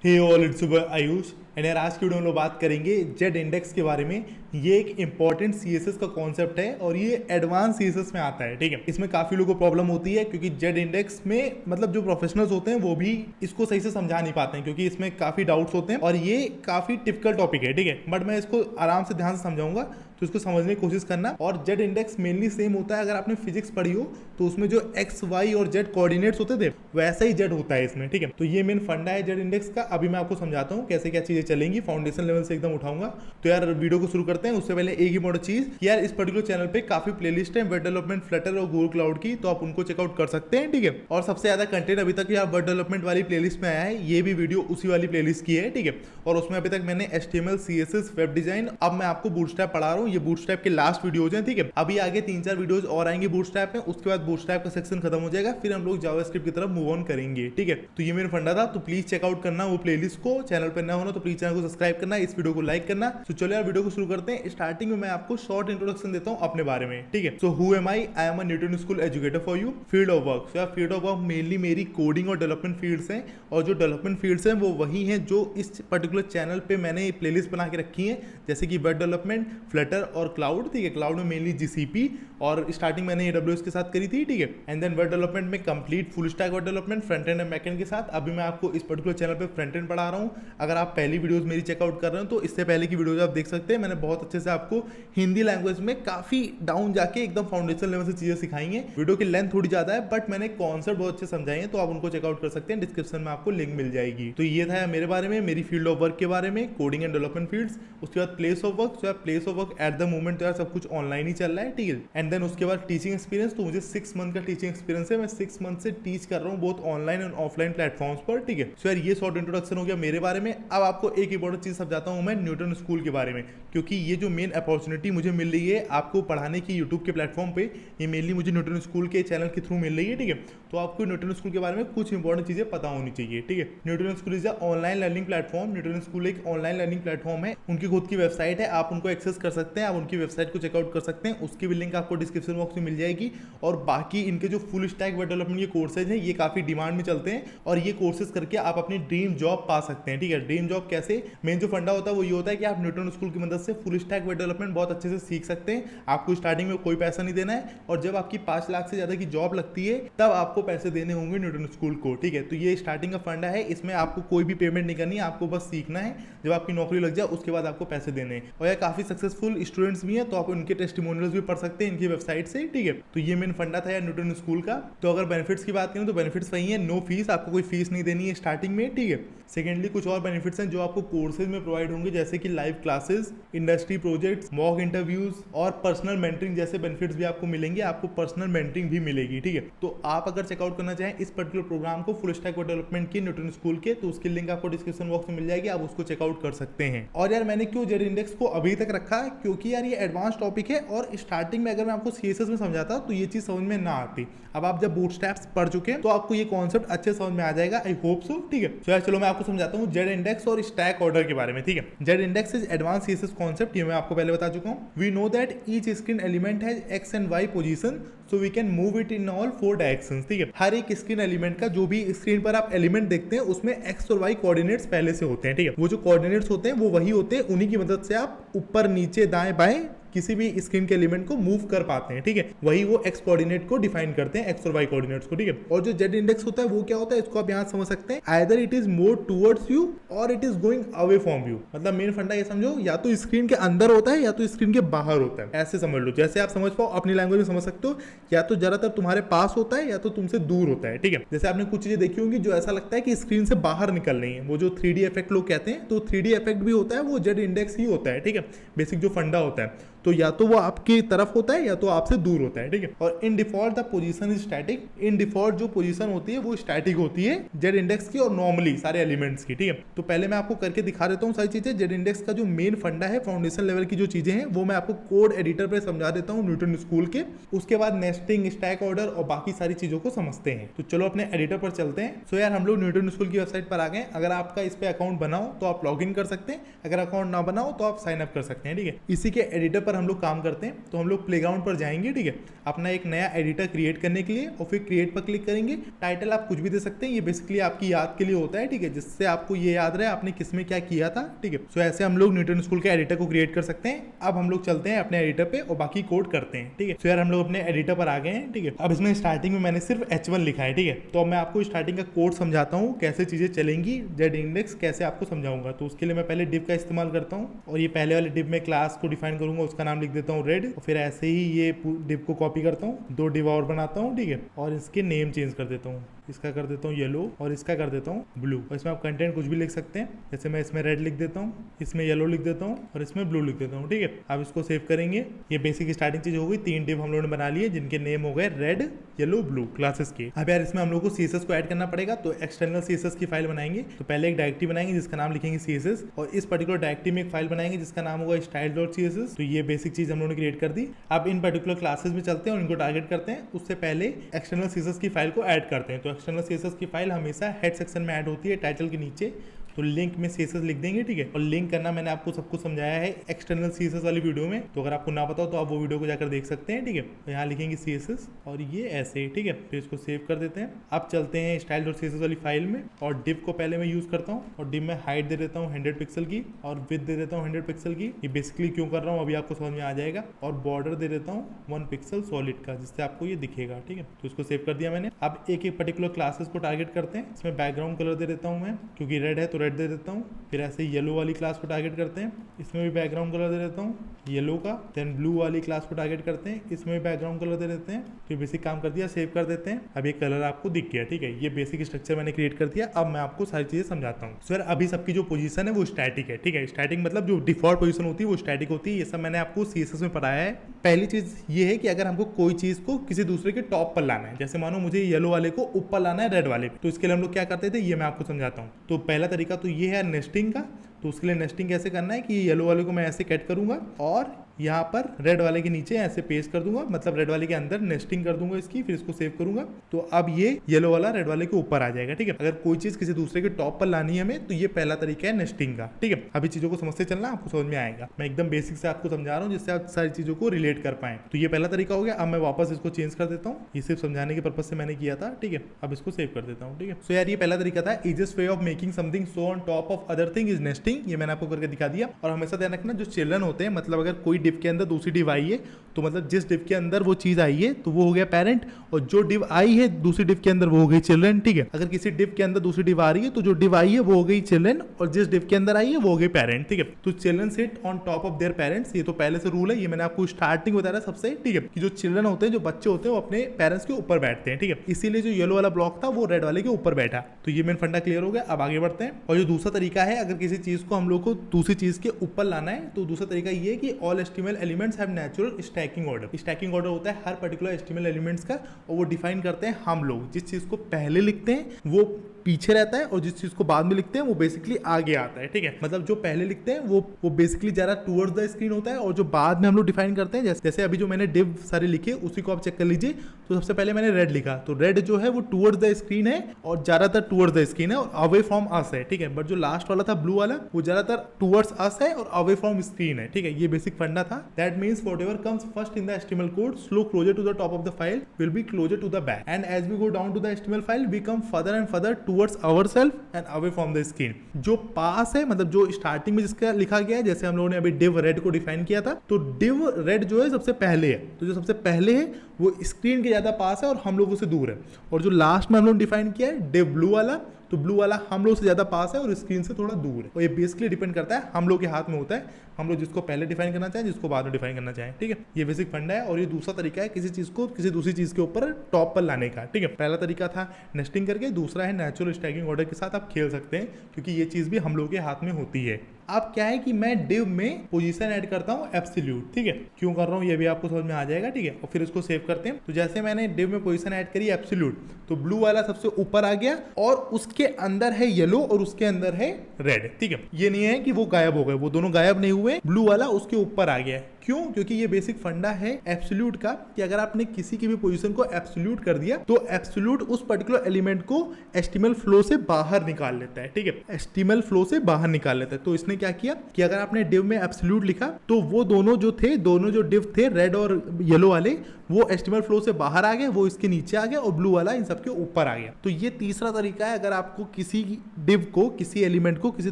Hey all, it's Ayush and यार आज की वीडियो में लोग बात करेंगे जेड इंडेक्स के बारे में। ये एक इंपॉर्टेंट सीएसएस का कॉन्सेप्ट है और ये एडवांस सीएसएस में आता है। ठीक है, इसमें काफी लोगों को प्रॉब्लम होती है क्योंकि जेड इंडेक्स में मतलब जो प्रोफेशनल्स होते हैं वो भी इसको सही से समझा नहीं पाते हैं क्योंकि इसमें काफी डाउट्स होते हैं और ये काफी टिपिकल टॉपिक है। ठीक है, बट मैं इसको आराम से ध्यान से समझाऊंगा तो इसको समझने की कोशिश करना। और जेड इंडेक्स मेनली सेम होता है, अगर आपने फिजिक्स पढ़ी हो तो उसमें जो एक्स वाई और जेड कोऑर्डिनेट्स होते थे वैसा ही जेड होता है इसमें। ठीक है, तो ये मेन फंडा है जेड इंडेक्स का। अभी मैं आपको समझाता हूँ कैसे क्या चीजें चलेंगी, फाउंडेशन लेवल से एकदम उठाऊंगा। तो यार वीडियो को शुरू करते हैं। उससे पहले एक ही मोड़ चीज, यार इस पर्टिकुलर चैनल पे काफी प्लेलिस्ट है वेब डेवलपमेंट, फ्लटर और गूगल क्लाउड की, तो आप उनको चेकआउट कर सकते हैं। ठीक है, और सबसे ज्यादा कंटेंट अभी तक यार वेब डेवलपमेंट वाली प्लेलिस्ट में आया है, ये भी वीडियो उसी वाली प्लेलिस्ट की है। ठीक है, और उसमें अभी तक मैंने HTML, CSS, वेब डिजाइन, अब मैं आपको बूटस्ट्रैप पढ़ा रहा हूँ। ये बूटस्ट्रैप के लास्ट वीडियोज हैं। ठीक है, अभी आगे 3-4 वीडियोज और आएंगे बूटस्ट्रैप में, उसके बाद बूटस्ट्रैप का सेक्शन खत्म हो जाएगा, फिर हम लोग जावास्क्रिप्ट की तरफ मूव ऑन करेंगे। ठीक है, तो ये मेरा फंडा था, तो प्लीज चेकआउट करना वो प्लेलिस्ट को। चैनल पर ना होना तो प्लीज चैनल को सब्सक्राइब करना, इस वीडियो को लाइक करना। तो चलो यार वीडियो को शुरू करते हैं। स्टार्टिंग में मैं आपको शॉर्ट इंट्रोडक्शन देता हूँ अपने बारे में। ठीक है, so who am I am a Newton School educator for you. Field of work, so यार फील्ड ऑफ वर्क मेनली मेरी कोडिंग और डेवलपमेंट फील्ड्स हैं, और जो डेवलपमेंट फील्ड्स हैं वो वही हैं जो इस पर्टिकुलर चैनल पे मैंने प्लेलिस्ट बना के रखी है, जैसे कि वेब डेवलपमेंट, फ्लटर और क्लाउड। ठीक है, क्लाउड में मेनली GCP, और स्टार्टिंग मैंने AWS के साथ करी थी। ठीक है, एंड देन वेब डेवलपमेंट में complete full stack web development, front end and back and के साथ। अभी मैं आपको इस पर्टिकुलर चैनल पे फ्रंट एंड पढ़ा रहा हूँ। अगर आप पहली वीडियोस मेरी चेकआउट कर रहे हो तो इससे पहले की वीडियोस आप देख सकते हैं। मैंने बहुत अच्छे से आपको हिंदी लैंग्वेज में काफी डाउन जाके एकदम फाउंडेशन लेवल से चीजें सिखाई हैं। वीडियो की लेंथ थोड़ी ज्यादा है बट मैंने कॉन्सेप्ट बहुत अच्छे समझाए हैं, तो आप उनको चेकआउट कर सकते हैं। डिस्क्रिप्शन में आपको लिंक मिल जाएगी। तो ये था मेरे बारे में, मेरी फील्ड ऑफ वर्क के बारे में, कोडिंग एंड डेवलपमेंट फील्ड्स। उसके बाद place of work, place of work at the moment तो यार सब कुछ ऑनलाइन ही चल रहा है। ठीक है, एंड देन उसके बाद टीचिंग एक्सपीरियंस, तो मुझे 6 मंथ का टीचिंग एक्सपीरियंस है। मैं 6 मंथ से टीच कर रहा हूँ बहुत ऑनलाइन एंड ऑफलाइन प्लेटफॉर्म्स पर। ठीक है, सो यार ये शॉर्ट इंट्रोडक्शन हो गया मेरे बारे में। अब आपको एक इंपॉर्टेंट चीज समझाता हूँ मैं न्यूटन स्कूल के बारे में, क्योंकि ये जो मेन अपॉर्चुनिटी मुझे मिल रही है आपको पढ़ाने की यूट्यूब के प्लेटफॉर्म पे, ये मेनली मुझे न्यूटन स्कूल के चैनल के थ्रू मिल रही है। ठीक है, तो आपको न्यूटन स्कूल के बारे में कुछ इंपॉर्टेंट चीजें पता होनी चाहिए। ठीक है, Newton school is online learning platform. Newton school एक ऑनलाइन लर्निंग प्लेटफॉर्म है, उनकी खुद की वेबसाइट है, आप उनको एक्सेस कर सकते हैं, आप उनकी वेबसाइट को चेकआउट कर सकते हैं। उसकी भी लिंक आपको डिस्क्रिप्शन बॉक्स में मिल जाएगी। और बाकी इनके जो फुल स्टैक वेब डेवलपमेंट के कोर्सेज हैं ये काफी डिमांड में चलते हैं, और ये कोर्सेज करके आप अपनी ड्रीम जॉब पा सकते हैं। ठीक है, ड्रीम जॉब कैसे, मेन जो फंडा होता है वो ये होता है कि आप न्यूटन स्कूल की मदद से फुल स्टैक वेब डेवलपमेंट बहुत अच्छे से सीख सकते हैं। आपको स्टार्टिंग में कोई पैसा नहीं देना है, और जब आपकी 5 लाख से ज्यादा की जॉब लगती है तब आपको पैसे देने होंगे न्यूटन स्कूल को। ठीक है, तो ये स्टार्टिंग का फंडा है, इसमें आपको कोई भी पेमेंट नहीं करनी है, आपको बस सीखना है। जब आपकी नौकरी लग जाए उसके बाद आपको पैसे देने हैं, और ये काफी सक्सेसफुल स्टूडेंट्स भी हैं, तो आप उनके टेस्टिमोनियल्स भी पढ़ सकते हैं इनकी वेबसाइट से। ठीक है, तो ये मेन फंडा था यार न्यूटन स्कूल का। तो अगर बेनिफिट्स की बात करें तो बेनिफिट्स वही है, नो फीस, आपको कोई फीस नहीं देनी है स्टार्टिंग में। ठीक है, सेकेंडली कुछ और बेनिफिट्स हैं जो आपको कोर्सेज में प्रोवाइड होंगे, जैसे कि live classes, industry projects, mock interviews और पर्सनल मेंटरिंग जैसे बेनिफिट्स भी आपको मिलेंगे। आपको पर्सनल मेंटरिंग भी मिलेगी। ठीक है, तो आप अगर चेकआउट करना चाहें इस पर्टिकुलर प्रोग्राम को फुल स्टैक वेब डेवलपमेंट की न्यूटन स्कूल के, तो उसकी लिंक आपको डिस्क्रिप्शन बॉक्स में मिल जाएगी, आप उसको चेकआउट कर सकते हैं। और यार मैंने क्यों जेड इंडेक्स को अभी तक रखा है, क्योंकि यार ये एडवांस टॉपिक है, और स्टार्टिंग में अगर मैं आपको CSS में समझाता तो ये चीज समझ में ना आती। अब आप जब बूटस्ट्रैप्स पढ़ चुके हैं तो आपको ये कॉन्सेप्ट अच्छे समझ में आ जाएगा, आई होप सो। ठीक है, तो यार चलो मैं आपको समझाता हूँ जेड इंडेक्स और स्टैक ऑर्डर के बारे में। ठीक है, Z index is advanced CSS concept, ये मैं आपको पहले बता चुका हूँ। We know that each screen element has X and Y position, so we can move it in all 4 directions. ठीक है, हर एक स्क्रीन एलिमेंट का जो भी स्क्रीन पर आप एलिमेंट देखते हैं उसमें X और Y कोऑर्डिनेट्स पहले से होते हैं। ठीक है, वो जो कोऑर्डिनेट्स होते हैं वो वही होते हैं, उन्हीं की मदद से आप ऊपर नीचे दाएं बाएं किसी भी स्क्रीन के एलिमेंट को मूव कर पाते हैं। ठीक है, वही वो एक्स कोऑर्डिनेट को डिफाइन करते हैं, एक्स और वाई कोऑर्डिनेट्स को। ठीक है, और जो जेड इंडेक्स होता है वो क्या होता है इसको आप यहां समझ सकते हैं, either it is more towards you और it is going away from you. मतलब मेन फंडा ये समझो, या तो स्क्रीन के अंदर होता है या तो स्क्रीन के बाहर होता है, ऐसे समझ लो। जैसे आप समझ पाओ अपनी लैंग्वेज में समझ सकते हो, या तो ज्यादातर तुम्हारे पास होता है या तो तुमसे दूर होता है। ठीक है, जैसे आपने कुछ चीजें देखी होंगी जो ऐसा लगता है कि स्क्रीन से बाहर निकल रही है, वो जो 3D इफेक्ट लोग कहते हैं, तो 3D इफेक्ट भी होता है, वो जेड इंडेक्स ही होता है। ठीक है, बेसिक जो फंडा होता है, तो या तो वो आपकी तरफ होता है या तो आपसे दूर होता है। ठीक है, और in default the position is static. In default जो पोजीशन होती है वो स्टैटिक होती है जेड इंडेक्स की, और नॉर्मली सारे एलिमेंट्स की। ठीक है, तो पहले मैं आपको करके दिखा देता हूँ सारी चीजें। जेड इंडेक्स का जो मेन फंडा है, फाउंडेशन लेवल की जो चीजें हैं वो मैं आपको कोड एडिटर पे समझा देता हूँ न्यूटन स्कूल के। उसके बाद नेस्टिंग, स्टैक ऑर्डर और बाकी सारी चीजों को समझते हैं। तो चलो अपने एडिटर पर चलते हैं। सो यार हम लोग न्यूटन स्कूल की वेबसाइट पर आ गए। अगर आपका इस पे अकाउंट बनाओ तो आप लॉग इन कर सकते हैं, अगर अकाउंट ना बनाओ तो आप साइन अप कर सकते हैं। ठीक है, इसी के एडिटर ऊपर हम लोग काम करते हैं। तो हम लोग प्लेग्राउंड पर जाएंगे, ठीक है, अपना एक नया एडिटर क्रिएट करने के लिए, और फिर क्रिएट पर क्लिक करेंगे। टाइटल आप कुछ भी दे सकते हैं, ये बेसिकली आपकी याद के लिए होता है, ठीक है, जिससे आपको ये याद रहे आपने किसमें क्या किया था, ठीक है। सो ऐसे हम लोग न्यूटन स्कूल के एडिटर को क्रिएट कर सकते हैं। अब हम लोग चलते हैं अपने एडिटर पे और बाकी कोड करते हैं, ठीक है। सो यार हम लोग अपने एडिटर पर आ गए हैं, ठीक है। अब इसमें स्टार्टिंग में मैंने सिर्फ H1 लिखा है, ठीक है। तो अब मैं आपको स्टार्टिंग का कोड समझाता हूँ, कैसे चीजें चलेंगी, जेड इंडेक्स कैसे आपको समझाऊंगा। तो उसके लिए मैं पहले डिव का इस्तेमाल करता हूँ, और ये पहले वाले डिव में क्लास को डिफाइन करूंगा, उसका नाम लिख देता हूँ रेड, और फिर ऐसे ही ये डिव को कॉपी करता हूँ, 2 डिव और बनाता हूँ, ठीक है, और इसके नेम चेंज कर देता हूँ। इसका कर देता हूँ येलो और इसका कर देता हूँ ब्लू। और इसमें आप कंटेंट कुछ भी लिख सकते हैं, जैसे मैं इसमें रेड लिख देता हूँ, इसमें येलो लिख देता हूँ और इसमें ब्लू लिख देता हूँ, ठीक है। अब इसको सेव करेंगे। ये बेसिक स्टार्टिंग चीज हो गई, 3 डिव हम लोगों ने बना लिए जिनके नेम हो गए रेड, येलो, ब्लू क्लासेस के। अब यार इसमें हम लोग को CSS को ऐड करना पड़ेगा, तो एक्सटर्नल CSS की फाइल बनाएंगे। तो पहले एक डायरेक्टरी बनाएंगे जिसका नाम लिखेंगे CSS, और इस पर्टिकुलर डायरेक्टरी में एक फाइल बनाएंगे जिसका नाम होगा style.css। तो ये बेसिक चीज हम लोगों ने क्रिएट कर दी। अब इन पर्टिकुलर क्लासेस में चलते हैं और इनको टारगेट करते हैं। उससे पहले एक्सटर्नल CSS की फाइल को ऐड करते हैं। तो एक्सटर्नल CSS की फाइल हमेशा हेड सेक्शन में ऐड होती है, टाइटल के नीचे। तो लिंक में CSS लिख देंगे, ठीक है। और लिंक करना मैंने आपको सब कुछ समझाया है एक्सटर्नल CSS वाली वीडियो में, तो अगर आपको ना पता हो तो आप वो वीडियो को जाकर देख सकते हैं, ठीक है। तो यहाँ लिखेंगे CSS और ये ऐसे, ठीक है। फिर इसको सेव कर देते हैं। अब चलते हैं style.css वाली फाइल में, और डिव को पहले मैं यूज करता हूँ, और डिव में हाइट दे देता हूँ 100 पिक्सल की, और विड्थ दे देता हूँ 100 पिक्सल की। ये बेसिकली क्यों कर रहा हूँ अभी आपको समझ में आ जाएगा। और बॉर्डर दे देता हूँ 1 पिक्सल सॉलिड का, जिससे आपको ये दिखेगा, ठीक है। तो इसको सेव कर दिया मैंने। अब एक एक पर्टिकुलर क्लासेस को टारगेट करते हैं। इसमें बैकग्राउंड कलर दे देता हूँ मैं, क्योंकि रेड है तो रेड दे देता हूँ। फिर ऐसे येलो वाली क्लास को टारगेट करते हैं, इसमें भी बैकग्राउंड कलर दे देता हूँ येलो का। देन ब्लू वाली क्लास को टारगेट करते हैं, इसमें भी बैकग्राउंड कलर दे देते हैं। तो बेसिक काम कर दिया, सेव कर देते हैं। अब ये कलर आपको दिख गया, ठीक है। ये बेसिक स्ट्रक्चर मैंने क्रिएट कर दिया। अब मैं आपको सारी चीजें समझाता हूँ। सर अभी सबकी जो पोजीशन है वो स्टैटिक है, ठीक है। स्टैटिक मतलब जो डिफॉल्ट पोजीशन होती है वो स्टैटिक होती है। ये सब मैंने आपको CSS में पढ़ाया है। पहली चीज ये है कि अगर हमको कोई चीज को किसी दूसरे के टॉप पर लाना है, जैसे मानो मुझे येलो वाले को ऊपर लाना है रेड वाले पे, तो इसके लिए हम लोग क्या करते थे ये मैं आपको समझाता हूँ। तो पहला तरीका तो ये है नेस्टिंग का। तो उसके लिए नेस्टिंग कैसे करना है कि येलो वाले को मैं ऐसे कट करूंगा और यहाँ पर रेड वाले के नीचे ऐसे पेस्ट कर दूंगा, मतलब रेड वाले के अंदर नेस्टिंग कर दूंगा इसकी, फिर इसको सेव करूंगा। तो अब ये येलो वाला रेड वाले के ऊपर आ जाएगा, ठीक है। अगर कोई चीज किसी दूसरे के टॉप पर लानी है हमें, तो ये पहला तरीका है नेस्टिंग का, ठीक है। अभी चीजों को समझते चलना, आपको समझ में आएगा। मैं एकदम बेसिक से आपको समझा रहा हूँ जिससे आप सारी चीजों को रिलेट कर पाए। तो ये पहला तरीका हो गया। अब मैं वापस इसको चेंज कर देता हूँ, ये सिर्फ समझाने के पर्पज से मैंने किया था, ठीक है। अब इसको सेव कर देता हूँ, ठीक है। सो यार ये पहला तरीका था, easiest way of making something so on top of other thing is nesting. ये मैंने आपको करके दिखा दिया। और हमेशा ध्यान रखना जो चिल्ड्रन होते हैं, मतलब अगर कोई डिव के अंदर दूसरी डिव आई है, तो मतलब जिस डिव के अंदर वो चीज आई है तो वो हो गया पेरेंट, और जो डिव आई है दूसरी डिव के अंदर वो हो गई चिल्ड्रन, ठीक है। अगर किसी डिव के अंदर दूसरी डिव आ रही है तो जो डिव आई है वो हो गई चिल्ड्रन, और जिस डिव के अंदर आई है वो हो गई पेरेंट, ठीक है। तो children sit on top of their parents, ये तो पहले से रूल है, ये मैंने आपको स्टार्टिंग बताया सबसे, ठीक है, कि जो चिल्ड्रन होते हैं, जो बच्चे होते हैं, वो अपने पेरेंट्स के ऊपर बैठते हैं, ठीक है। इसीलिए जो येलो वाला ब्लॉक था वो रेड वाले के ऊपर बैठा। तो ये मेन फंडा क्लियर हो गया। अब आगे बढ़ते हैं। और जो दूसरा तरीका है, अगर किसी चीज को हम लोग को दूसरी चीज के ऊपर लाना है, तो दूसरा तरीका ये है कि all HTML elements have natural stacking order. Stacking order होता है हर पर्टिकुलर HTML एलिमेंट्स का, और वो डिफाइन करते हैं हम लोग। जिस चीज को पहले लिखते हैं वो पीछे रहता है, और जिस चीज को बाद में लिखते हैं वो बेसिकली आगे आता है, ठीक है। मतलब जो पहले लिखते हैं वो बेसिकली ज्यादा टुवर्ड्स द स्क्रीन होता है, और जो बाद में हम लोग डिफाइन करते हैं, जैसे अभी जो मैंने डिव सारे लिखे उसी को आप चेक कर लीजिए। तो सबसे पहले मैंने रेड लिखा, तो रेड जो है वो टुवर्ड्स द स्क्रीन है, और ज्यादातर टुवर्ड्स द स्क्रीन है और अवे फ्रॉम अस है, ठीक है। बट जो लास्ट वाला था ब्लू वाला, वो ज्यादातर टुवर्ड्स अस है और अवे फ्रॉम स्क्रीन है, ठीक है। ये बेसिक फंडा था। That means whatever comes first in the HTML code slow closer to the top of the file will be closer to the back, and as we go down to the HTML file we come further and further towards ourselves and away from the screen. जो पास है, मतलब जो starting में जिसका लिखा गया है, जैसे हम लोगों ने अभी डिव रेड को डिफाइन किया था, तो डिव रेड जो है सबसे पहले है, तो जो सबसे पहले है वो स्क्रीन के ज्यादा पास है और हम लोगों से दूर है। और जो लास्ट में हम लोग डिफाइन किया है डिव ब्लू वाला, तो ब्लू वाला हम लोग से ज्यादा पास है और स्क्रीन से थोड़ा दूर है। और ये बेसिकली डिपेंड करता है हम लोग के हाथ में होता है, हम लोग जिसको पहले डिफाइन करना चाहें, जिसको बाद में डिफाइन करना चाहें, ठीक है। ये बेसिक फंडा है। और ये दूसरा तरीका है किसी चीज को किसी दूसरी चीज के ऊपर टॉप पर लाने का, ठीक है। पहला तरीका था नेस्टिंग करके, दूसरा है नेचुरल स्टैकिंग ऑर्डर के साथ आप खेल सकते हैं, क्योंकि ये चीज भी हम लोग के हाथ में होती है। अब क्या है कि मैं डिव में पोजीशन ऐड करता हूँ एब्सोल्यूट, ठीक है। क्यों कर रहा हूँ ये भी आपको समझ में आ जाएगा, ठीक है। और फिर इसको सेव करते हैं। तो जैसे मैंने डिव में पोजीशन ऐड करी एब्सोल्यूट, तो ब्लू वाला सबसे ऊपर आ गया, और उसके अंदर है येलो और उसके अंदर है रेड, ठीक है। ये नहीं है कि वो गायब हो गए, वो दोनों गायब नहीं हुए, ब्लू वाला उसके ऊपर आ गया है। क्यों? क्योंकि ये बेसिक फंडा है एब्सोल्यूट का कि अगर आपने किसी की भी पोजीशन को एब्सोल्यूट कर दिया तो एब्सोल्यूट उस पर्टिकुलर एलिमेंट को एस्टिमल फ्लो से बाहर निकाल लेता है। ठीक है, एस्टिमल फ्लो से बाहर निकाल लेता है। तो इसने क्या किया कि अगर आपने डिव में एब्सोल्यूट लिखा तो वो दोनों जो डिव थे रेड और येलो वाले, वो एस्टिमल फ्लो से बाहर आ गए, वो इसके नीचे आ गया और ब्लू वाला इन सबके ऊपर आ गया। तो ये तीसरा तरीका है अगर आपको किसी डिव को, किसी एलिमेंट को किसी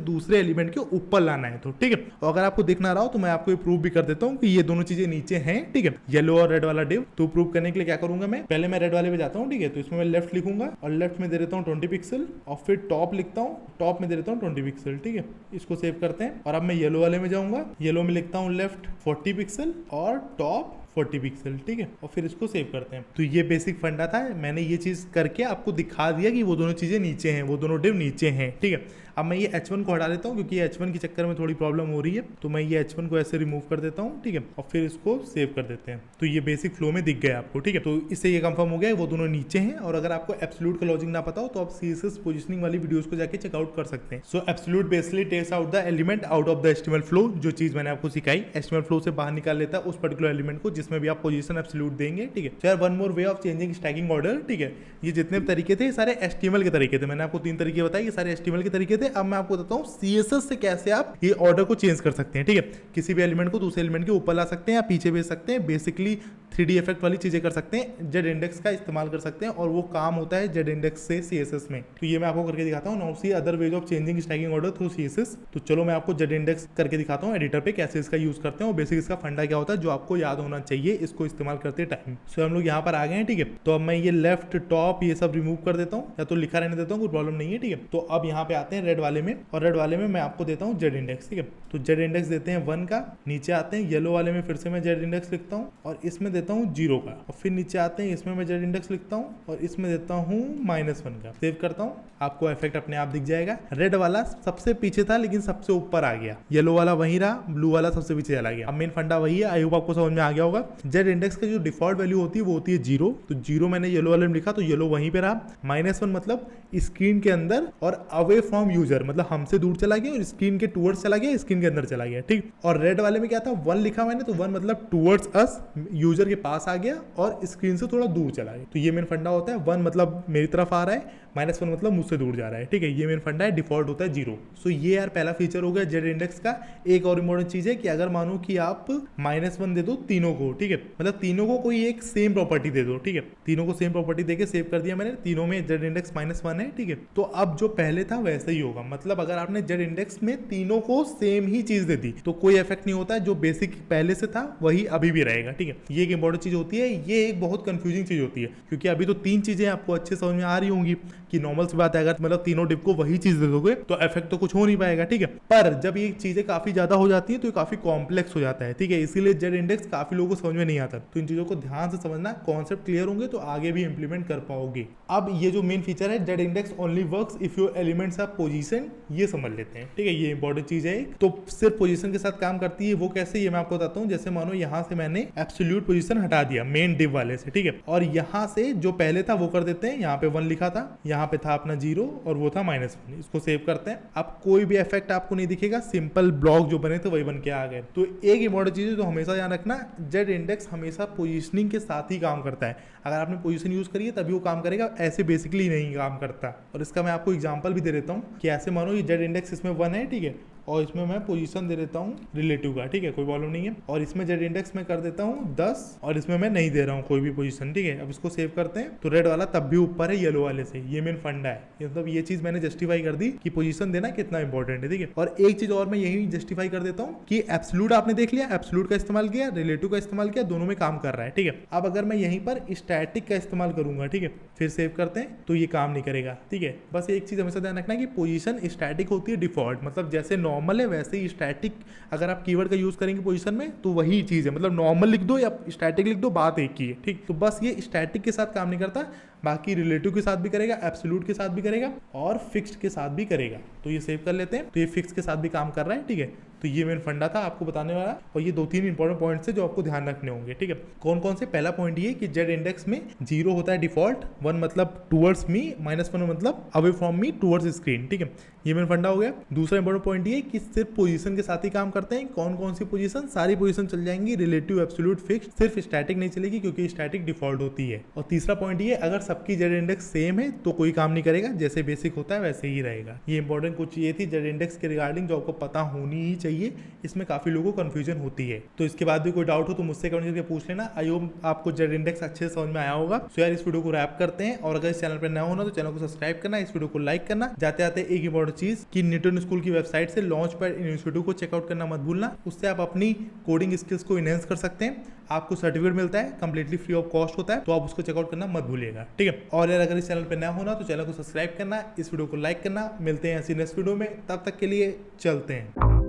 दूसरे एलिमेंट के ऊपर लाना है तो। ठीक है, और अगर आपको दिखना रहा हो तो मैं आपको प्रूव भी कर देता हूँ कि ये दोनों चीजें नीचे हैं। ठीक है, येलो और रेड वाला डिव। तो प्रूव करने के लिए क्या करूंगा मैं, पहले मैं रेड वाले पे जाता हूँ। ठीक है, तो इसमें मैं लेफ्ट लिखूंगा और लेफ्ट में दे देता हूँ 20 पिक्सल और फिर टॉप लिखता हूँ, टॉप में दे देता हूँ 20 पिक्सल। ठीक है, इसको सेव करते हैं और अब मैं येलो वाले में जाऊंगा, येलो में लिखता हूँ लेफ्ट 40 पिक्सल और टॉप 40 पिक्सल। ठीक है, और फिर इसको सेव करते हैं। तो ये बेसिक फंडा था, मैंने ये चीज करके आपको दिखा दिया कि वो दोनों चीजें नीचे हैं, वो दोनों डिव नीचे हैं। ठीक है, अब मैं ये H1 को हटा देता हूँ क्योंकि H1 के चक्कर में थोड़ी प्रॉब्लम हो रही है, तो मैं ये H1 को ऐसे रिमूव कर देता हूँ। ठीक है, और फिर इसको सेव कर देते हैं। तो ये बेसिक फ्लो में दिख गया आपको। ठीक है, तो इससे ये कंफर्म हो गया वो दोनों नीचे हैं। और अगर आपको एब्सोल्यूट का लॉजिक ना पता हो तो आप CSS पोजिशनिंग वाली वीडियोस को जाके चेकआउट कर सकते हैं। So absolute basically takes out the element out of the HTML flow. जो चीज मैंने आपको सिखाई, एस्टिमल फ्लो से बाहर निकाल लेता है उस पर्टिकुलर एलिमेंट को जिसमें भी आप पोजीशन एब्सोल्यूट देंगे। ठीक है, यार one more way of changing stacking order. ठीक है, ये जितने तरीके थे सारे HTML के तरीके थे, मैंने आपको 3 तरीके बताए, ये सारे HTML के तरीके थे। अब मैं आपको बताता हूँ CSS से कैसे आप ये ऑर्डर को चेंज कर सकते हैं। ठीक है, किसी भी एलिमेंट को दूसरे एलिमेंट के ऊपर ला सकते हैं या पीछे भेज सकते हैं, बेसिकली 3D इफेक्ट वाली चीजें कर सकते हैं, जेड इंडेक्स का इस्तेमाल कर सकते हैं और वो काम होता है जेड इंडेक्स से CSS में। तो ये मैं आपको करके दिखाता हूँ। Now see other ways of changing stacking order through CSS। तो चलो मैं आपको जेड इंडेक्स करके दिखाता हूँ एडिटर पे कैसे इसका यूज करते हैं और बेसिक इसका फंडा क्या होता है जो आपको याद होना चाहिए इसको इस्तेमाल करते टाइम। सो हम लोग यहाँ पर आ गए हैं। ठीक है, तो अब मैं ये लेफ्ट टॉप ये सब रिमूव कर देता हूँ या तो लिखा रहने देता हूँ, कोई प्रॉब्लम नहीं है। ठीक है, तो अब यहाँ पे आते हैं रेड वाले में और रेड वाले में मैं आपको देता हूँ जेड इंडेक्स। ठीक है, तो जेड इंडेक्स देते हैं 1 का, नीचे आते हैं येलो वाले में फिर से मैं जेड इंडेक्स लिखता हूँ और इसमें देता हूँ 0 का, और फिर नीचे आते हैं इसमें मैं जेड इंडेक्स लिखता हूँ और इसमें देता हूँ -1 का। सेव करता हूँ, आपको इफेक्ट अपने आप दिख जाएगा। रेड वाला सबसे पीछे था लेकिन सबसे ऊपर आ गया, येलो वाला वही रहा, ब्लू वाला सबसे पीछे चला गया। अब मेन फंडा वही है, आई होप आपको समझ में आ गया होगा। जेड इंडेक्स का जो डिफॉल्ट वैल्यू होती है वो होती है 0, तो 0 मैंने येलो वाले में लिखा तो येलो वहीं पे रहा। -1 मतलब स्क्रीन के अंदर और अवे फ्रॉम यूजर, मतलब हमसे दूर चला गया और स्क्रीन के टूवर्ड्स चला गया, स्क्रीन के अंदर चला गया। ठीक, और रेड वाले में क्या था 1 लिखा मैंने, तो 1 मतलब टूवर्ड्स अस, यूजर के पास आ गया और स्क्रीन से थोड़ा दूर चला गया। तो ये मेन फंडा होता है। 1 मतलब मेरी तरफ आ रहा है, -1 मतलब मुझसे दूर जा रहा है। ठीक है, ये मेन फंडा है, डिफॉल्ट होता है 0। सो ये यार पहला फीचर हो गया जेड इंडेक्स का। एक और इंपॉर्टेंट चीज है कि अगर मानो कि आप -1 दे दो तीनों को, ठीक है, मतलब तीनों को कोई एक सेम प्रॉपर्टी दे दो। ठीक है, तीनों को सेम प्रॉपर्टी देके सेव कर दिया मैंने, तीनों में जेड इंडेक्स -1 है। ठीक है, तो अब जो पहले था वैसे ही होगा, मतलब अगर आपने जेड इंडेक्स में तीनों को सेम ही चीज दे दी तो कोई इफेक्ट नहीं होता है, जो बेसिक पहले से था वही अभी भी रहेगा। ठीक है, ये एक इंपॉर्टेंट चीज होती है, ये एक बहुत कंफ्यूजिंग चीज होती है क्योंकि अभी तो 3 चीजें आपको अच्छे समझ में आ रही होंगी कि नॉर्मल सी बात है, अगर मतलब तीनों डिप को वही चीज दे दोगे तो इफेक्ट तो कुछ हो नहीं पाएगा। ठीक है, पर जब ये चीजें काफी ज्यादा हो जाती है तो ये काफी कॉम्प्लेक्स हो जाता है। ठीक है, इसीलिए जेड इंडेक्स काफी लोगों को समझ में नहीं आता, तो इन चीजों को ध्यान से समझना, कॉन्सेप्ट क्लियर होंगे तो आगे भी इंप्लीमेंट कर पाओगे। अब ये जो मेन फीचर है Z index only works if your elements are position, ये समझ लेते हैं। ठीक है, ये इंपॉर्टेंट चीज है। तो सिर्फ पोजीशन के साथ काम करती है, वो कैसे ये मैं आपको बताता हूँ। जैसे मानो यहाँ से मैंने एब्सोल्यूट पोजीशन हटा दिया मेन डिव वाले से, ठीक है, और यहाँ से जो पहले था वो कर देते हैं, यहाँ पे 1 लिखा था, यहाँ पे था अपना 0 और वो था -1, इसको सेव करते हैं। अब कोई भी इफेक्ट आपको नहीं दिखेगा, सिंपल ब्लॉक जो बने थे वही बन के आ गए। तो एक इंपॉर्टेंट चीज है जो हमेशा ध्यान रखना, जेड इंडेक्स हमेशा पोजीशनिंग के साथ ही काम करता है। अगर आपने पोजीशन यूज करी है तभी वो काम करेगा, ऐसे बेसिकली नहीं काम करता। और इसका मैं आपको एग्जांपल भी दे देता हूँ कि ऐसे मानो ये जेड इंडेक्स इसमें 1 है, ठीक है, और इसमें मैं पोजीशन दे देता हूँ रिलेटिव का, ठीक है, कोई प्रॉब्लम नहीं है, और इसमें जेड इंडेक्स में कर देता हूँ 10 और इसमें मैं नहीं दे रहा हूँ कोई भी पोजीशन। ठीक है, अब इसको सेव करते हैं तो रेड वाला तब भी ऊपर है येलो वाले से, ये मेन फंडा है। मतलब ये चीज मैंने जस्टिफाई कर दी कि पोजीशन देना कितना इंपॉर्टेंट है। ठीक है, और एक चीज और मैं यही जस्टिफाई कर देता हूँ कि एब्सोल्यूट आपने देख लिया, एब्सोल्यूट का इस्तेमाल किया, रिलेटिव का इस्तेमाल किया, दोनों में काम कर रहा है। ठीक है, अब अगर मैं यहीं पर स्टैटिक का इस्तेमाल करूंगा, ठीक है, फिर सेव करते हैं तो ये काम नहीं करेगा। ठीक है, बस एक चीज हमेशा ध्यान रखना कि पोजीशन स्टैटिक होती है डिफॉल्ट, मतलब जैसे नॉर्मल है वैसे ही स्टैटिक। अगर आप कीवर्ड का यूज करेंगे पोजीशन में तो वही चीज है, मतलब नॉर्मल लिख दो या स्टैटिक लिख दो, बात एक ही है। ठीक, तो बस ये स्टैटिक के साथ काम नहीं करता, बाकी रिलेटिव के साथ भी करेगा, एब्सोल्यूट के साथ भी करेगा और फिक्स्ड के साथ भी करेगा। तो ये सेव कर लेते हैं, तो ये फिक्स के साथ भी काम कर रहा है। ठीक है, तो ये मेन फंडा था आपको बताने वाला, और ये 2-3 इंपॉर्टेंट पॉइंट्स है जो आपको ध्यान रखने होंगे, ठीक है। कौन कौन से? पहला पॉइंट ये कि जेड इंडेक्स में 0 होता है डिफॉल्ट, 1 मतलब टूवर्ड्स मी, -1 मतलब away from me towards screen, ठीक है। ये मेन फंडा हो गया। दूसरा इंपॉर्टेंट पॉइंट ये कि सिर्फ पोजीशन के साथ ही काम करते हैं। कौन कौन सी पोजीशन? सारी पोजीशन चल जाएंगी, रिलेटिव, एब्सोल्यूट, फिक्स्ड, सिर्फ स्टैटिक नहीं चलेगी क्योंकि स्टैटिक डिफॉल्ट होती है। और तीसरा पॉइंट ये, अगर सबकी जेड इंडेक्स सेम है तो कोई काम नहीं करेगा, जैसे बेसिक होता है वैसे ही रहेगा। ये इंपॉर्टेंट कुछ ये थी जेड इंडेक्स के रिगार्डिंग जो आपको पता होनी ही चाहिए, इसमें काफी लोगों को कंफ्यूजन होती है। तो इसके बाद भी कोई डाउट हो तो मुझसे कमेंट करके पूछ लेना। आई होप आपको जेड इंडेक्स अच्छे से समझ में आया होगा। सो यार इस वीडियो को रैप करते हैं, और अगर इस चैनल पर नया होना तो चैनल को सब्सक्राइब करना, इस वीडियो को लाइक करना। जाते आते एक इंपॉर्टेंट चीज कि न्यूटन स्कूल की वेबसाइट से लॉन्चपैड इनिशिएटिव को चेकआउट करना मत भूलना, उससे आप अपनी कोडिंग स्किल्स को इनहेंस कर सकते हैं। आपको सर्टिफिकेट मिलता है, कंप्लीटली फ्री ऑफ कॉस्ट होता है, तो आप उसको चेकआउट करना मत भूलिएगा, ठीक है। और यार अगर इस चैनल पर नया होना तो चैनल को सब्सक्राइब करना, इस वीडियो को लाइक करना। मिलते हैं ऐसी नेक्स्ट वीडियो में, तब तक के लिए चलते हैं।